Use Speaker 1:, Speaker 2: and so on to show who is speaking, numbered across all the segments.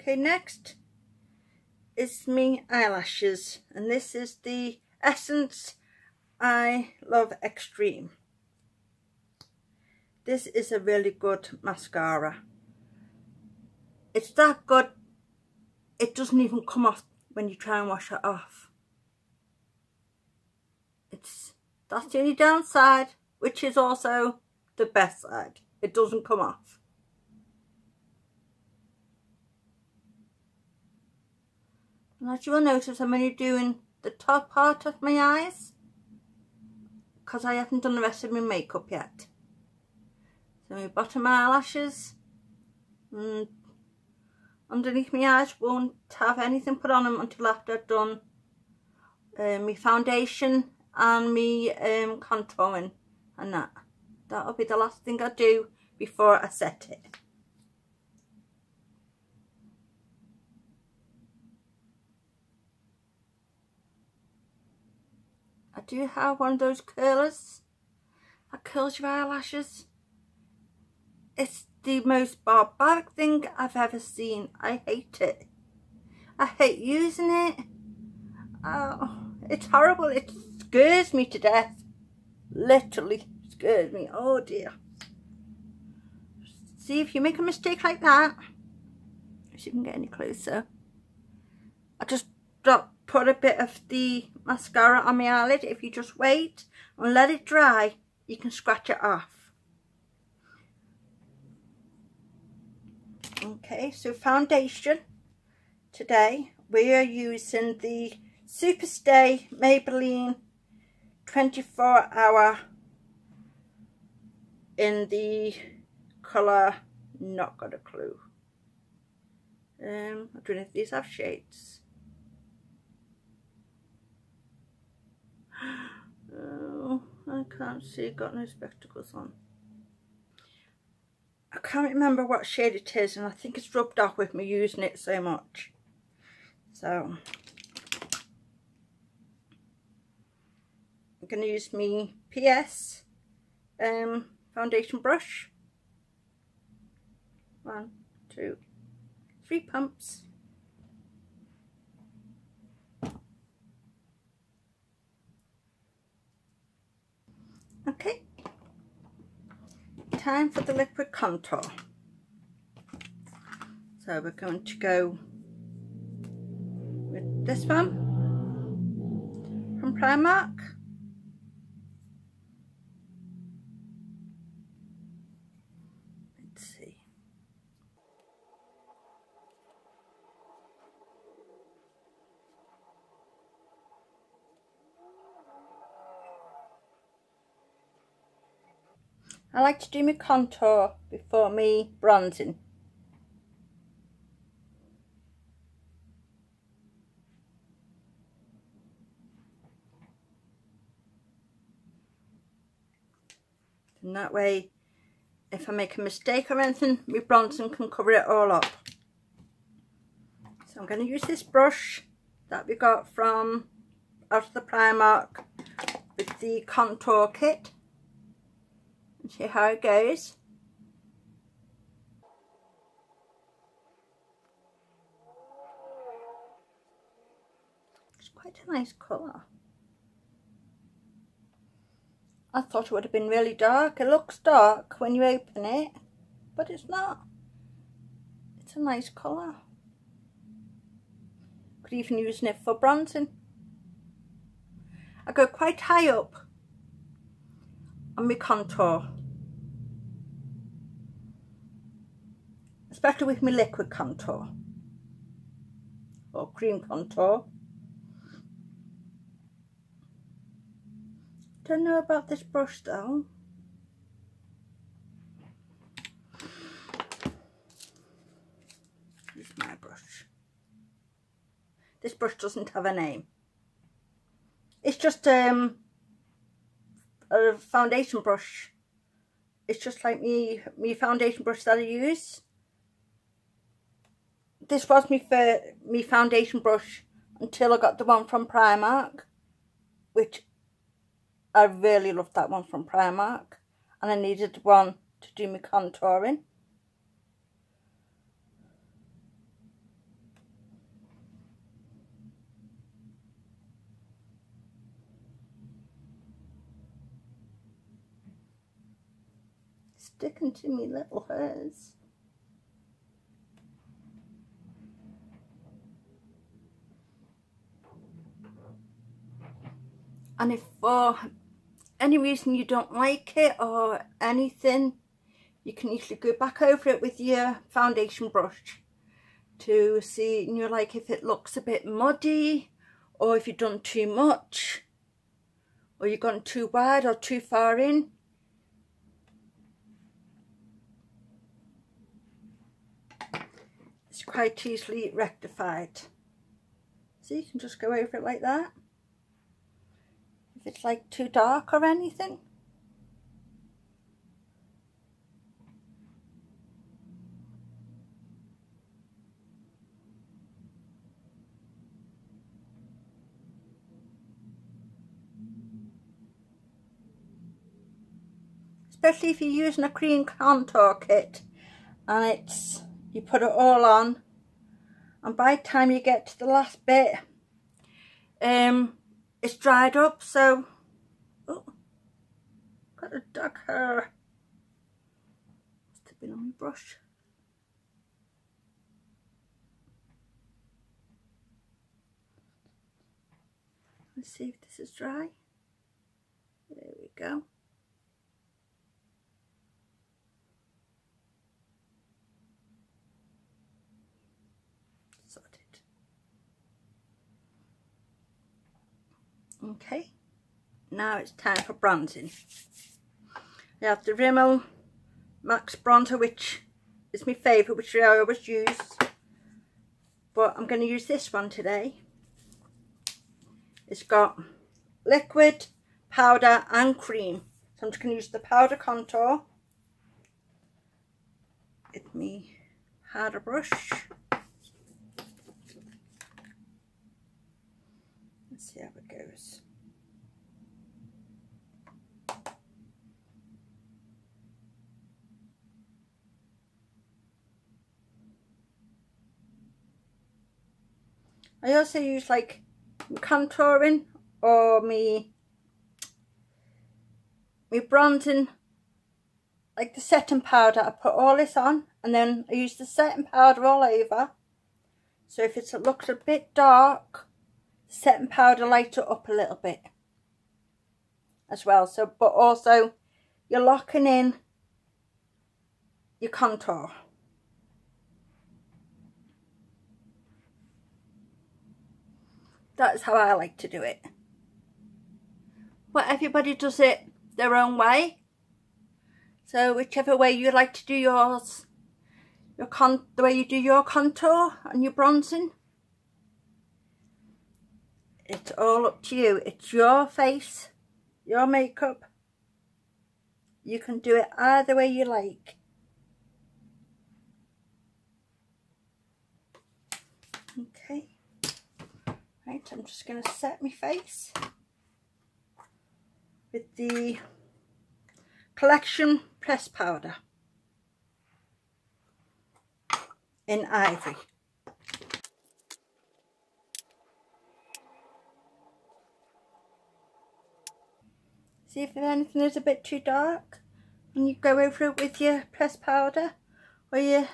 Speaker 1: Okay, next is me eyelashes, and this is the Essence I Love Extreme. This is a really good mascara. It's that good, it doesn't even come off when you try and wash it off. That's the only downside, which is also the best side. It doesn't come off. And as you will notice, I'm only doing the top part of my eyes because I haven't done the rest of my makeup yet. So my bottom eyelashes and underneath my eyes won't have anything put on them until after I've done my foundation and my contouring and that. That'll be the last thing I do before I set it. I do have one of those curlers that curls your eyelashes. It's the most barbaric thing I've ever seen. I hate it. I hate using it. Oh, it's horrible. It scares me to death. Literally scares me. Oh dear. See, if you make a mistake like that, if you can get any closer, I just put a bit of the mascara on my eyelid. If you just wait and let it dry, you can scratch it off. Okay, so foundation. Today we are using the Superstay Maybelline 24-hour in the colour, not got a clue. I don't know if these have shades. Oh, I can't see, got no spectacles on. I can't remember what shade it is, and I think it's rubbed off with me using it so much. So I'm going to use my PS foundation brush. 1, 2, 3 pumps. Okay, time for the liquid contour. So we're going to go with this one from Primark. Let's see. I like to do my contour before me bronzing. And that way, if I make a mistake or anything, my bronzing can cover it all up. So I'm going to use this brush that we got from out of the Primark with the contour kit. And see how it goes. It's quite a nice colour. I thought it would have been really dark. It looks dark when you open it, but it's not. It's a nice colour. Could even use it for bronzing. I go quite high up on my contour, especially with my liquid contour or cream contour. Don't know about this brush though. This is my brush. This brush doesn't have a name. It's just a foundation brush. It's just like me foundation brush that I use. This was me foundation brush until I got the one from Primark, which I really loved that one from Primark, and I needed one to do my contouring. sticking to me little hairs. And if for any reason you don't like it or anything, you can usually go back over it with your foundation brush to see, you know, like if it looks a bit muddy, or if you've done too much, or you've gone too wide or too far in. It's quite easily rectified. So you can just go over it like that. If it's like too dark or anything. Especially if you're using a cream contour kit and it's, you put it all on, and by the time you get to the last bit, it's dried up. So, oh, got a dog hair. Must have been on my brush. Let's see if this is dry. There we go. Sorted. Okay, now it's time for bronzing. I have the Rimmel Max bronzer, which is my favourite, which I always use, but I'm going to use this one today. It's got liquid, powder and cream. So I'm just going to use the powder contour with my powder brush. Let's see how it goes. I also use like contouring or me bronzing, like the setting powder. I put all this on and then I use the setting powder all over. So if it looks a bit dark, the setting powder lights it up a little bit as well. So, but also you're locking in your contour. That is how I like to do it. But everybody does it their own way. So whichever way you like to do yours, the way you do your contour and your bronzing, it's all up to you. It's your face, your makeup. You can do it either way you like. Okay. Right, I'm just going to set my face with the Collection pressed powder in Ivory. See if anything is a bit too dark, and you go over it with your pressed powder or your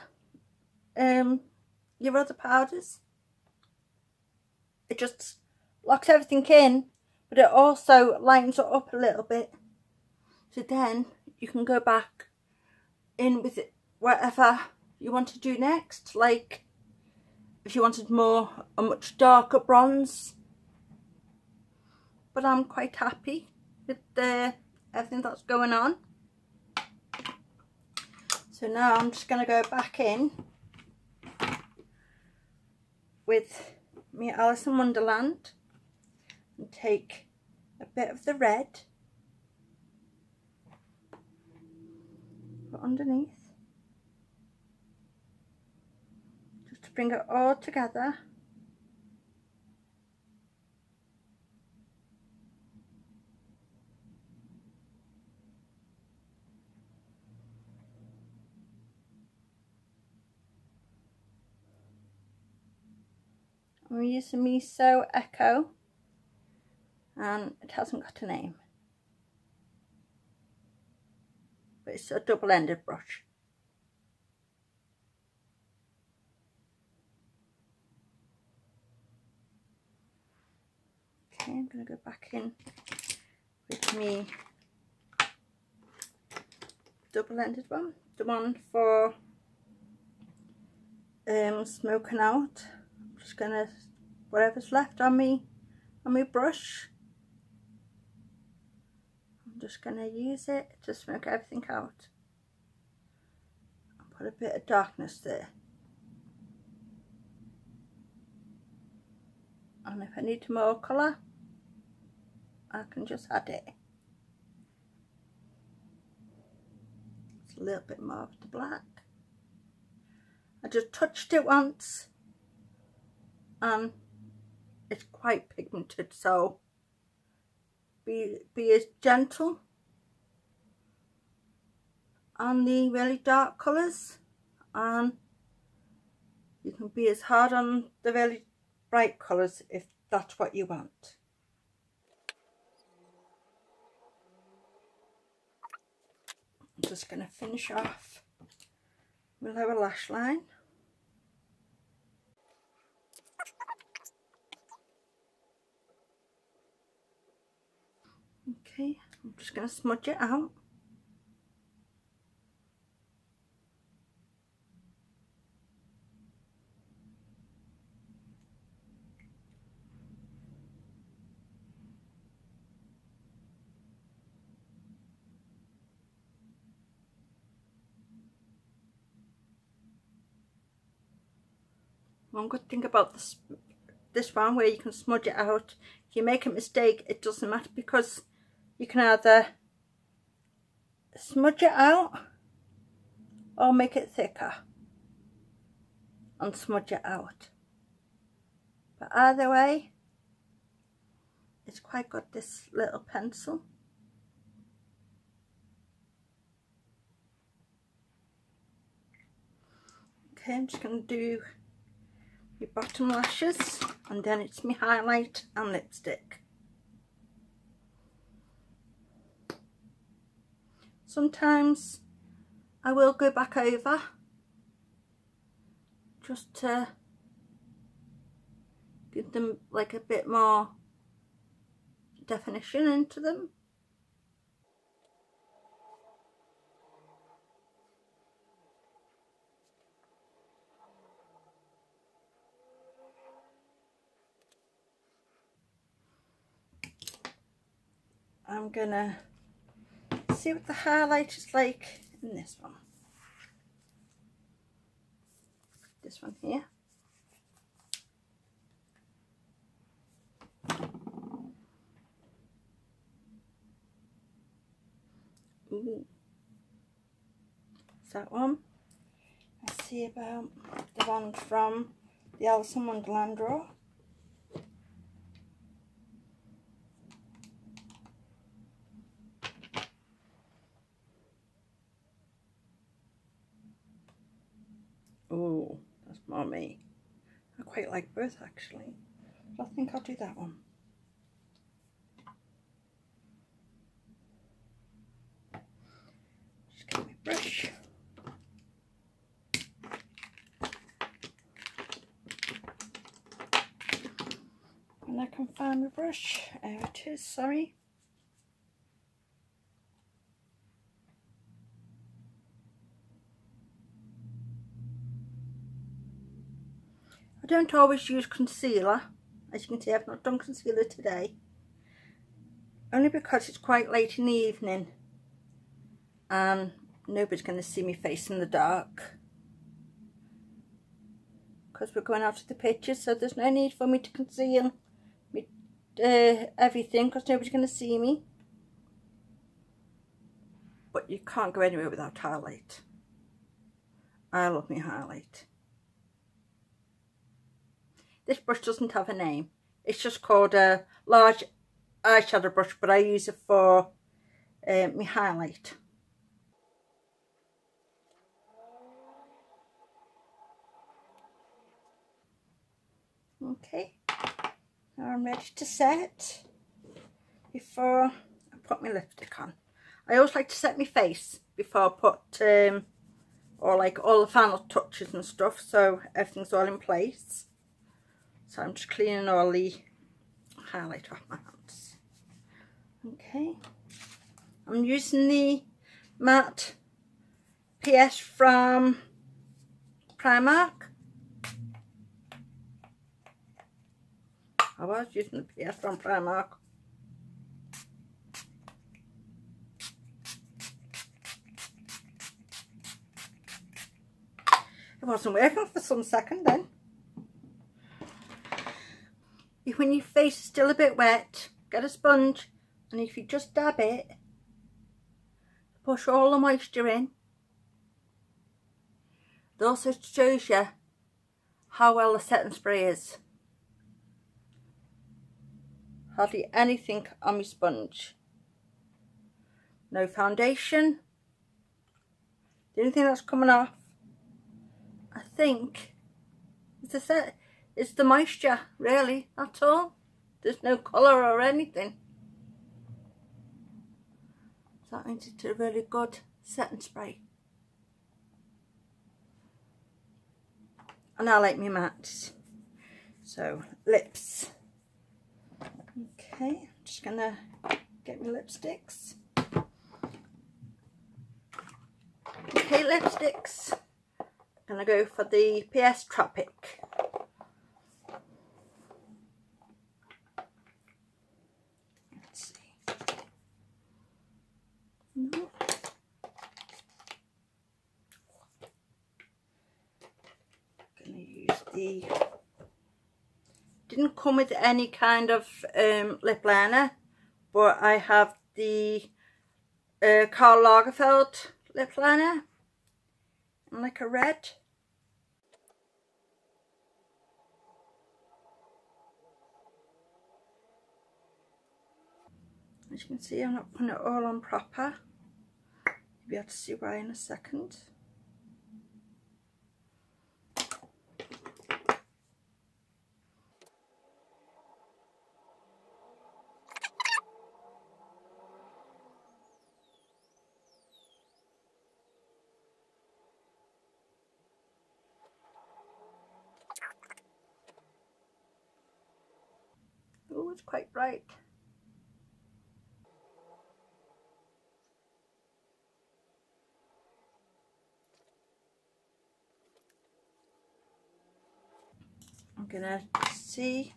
Speaker 1: other powders. It just locks everything in, but it also lightens it up a little bit. So then you can go back in with it, whatever you want to do next. Like if you wanted a much darker bronze. But I'm quite happy with everything that's going on. So now I'm just going to go back in with me Alice in Wonderland and take a bit of the red, put underneath, just to bring it all together. I'm using Miso Echo, and it hasn't got a name, but but it's a double-ended brush. Okay, I'm going to go back in with me double-ended one, the one for smoking out. I'm just going to, whatever's left on me brush, I'm just going to use it to smoke everything out and put a bit of darkness there. And if I need more colour, I can just add it. It's a little bit more of the black. I just touched it once and it's quite pigmented, so be as gentle on the really dark colours, and you can be as hard on the really bright colours if that's what you want. I'm just going to finish off my lower lash line. Okay, I'm just going to smudge it out. One good thing about this one, where you can smudge it out, if you make a mistake, it doesn't matter, because you can either smudge it out or make it thicker and smudge it out. But either way, it's quite good, this little pencil. Okay, I'm just going to do my bottom lashes, and then it's my highlight and lipstick. Sometimes I will go back over just to give them like a bit more definition into them. I'm gonna see what the highlight is like in this one. This one here. Ooh. Is that one? I see about the one from the Alice in Wonderland drawer. Oh, that's more me. I quite like both actually, but I think I'll do that one. Just get my brush. And I can find my brush. There it is, sorry. I don't always use concealer. As you can see, I've not done concealer today. Only because it's quite late in the evening and nobody's going to see me face in the dark. Because we're going out of the pictures, so there's no need for me to conceal me, everything, because nobody's going to see me. But you can't go anywhere without highlight. I love my highlight. This brush doesn't have a name. It's just called a large eyeshadow brush, but I use it for my highlight. Okay, now I'm ready to set before I put my lipstick on. I always like to set my face before I put or like all the final touches and stuff, so everything's all in place. So I'm just cleaning all the highlight off my hands. Okay, I'm using the matte PS from Primark. I was using the PS from Primark. It wasn't working for some second then. If when your face is still a bit wet, get a sponge, and if you just dab it, push all the moisture in. It also shows you how well the setting spray is. Hardly anything on my sponge. No foundation. The only thing that's coming off, I think, is the moisture, really, that's all. There's no colour or anything. So that means it's a really good setting spray. And I like my mattes. So, lips. Okay, I'm just gonna get my lipsticks. Okay, lipsticks. I'm gonna go for the PS Tropic. Let's see. No. Gonna use the. Didn't come with any kind of lip liner, but I have the Karl Lagerfeld lip liner in like a red. As you can see, I'm not putting it all on proper. You'll be able to see why in a second. Oh, it's quite bright. I'm gonna see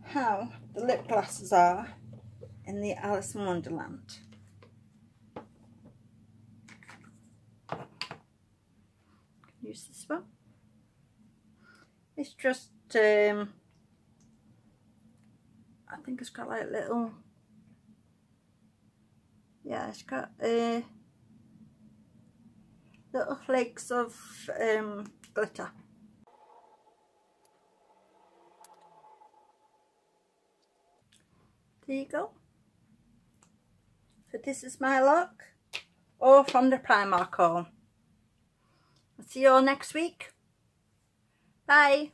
Speaker 1: how the lip glosses are in the Alice in Wonderland. Use this one. It's just I think it's got like little, yeah, it's got little flakes of glitter. There you go. So this is my look, all from the Primark haul. I'll see you all next week. Bye.